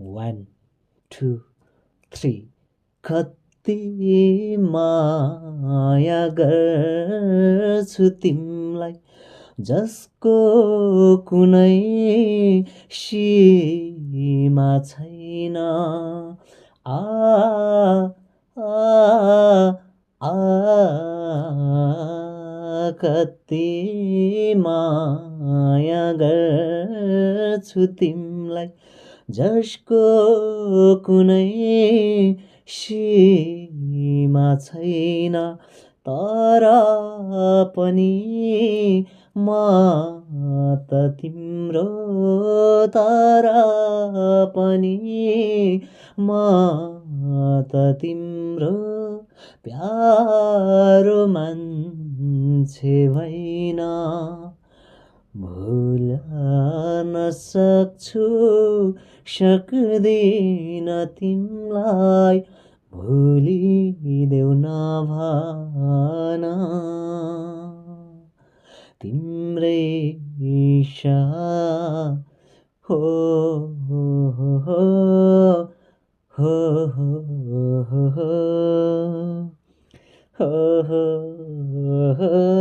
1 2 3 कति माया गर्छु तिमलाई जसको कुनै सीमा छैन आ आ आ कति माया गर्छु तिमलाई जसको कुनै सीमा छैन तर पनि म त तिम्रो तर पनि म त तिम्रो प्यारो मान्छे भइन भुल्न सक्छु सक्दिन तिमलाई भुलिदेऊ नभन तिम्रै साथ हो हो हो हो हो हो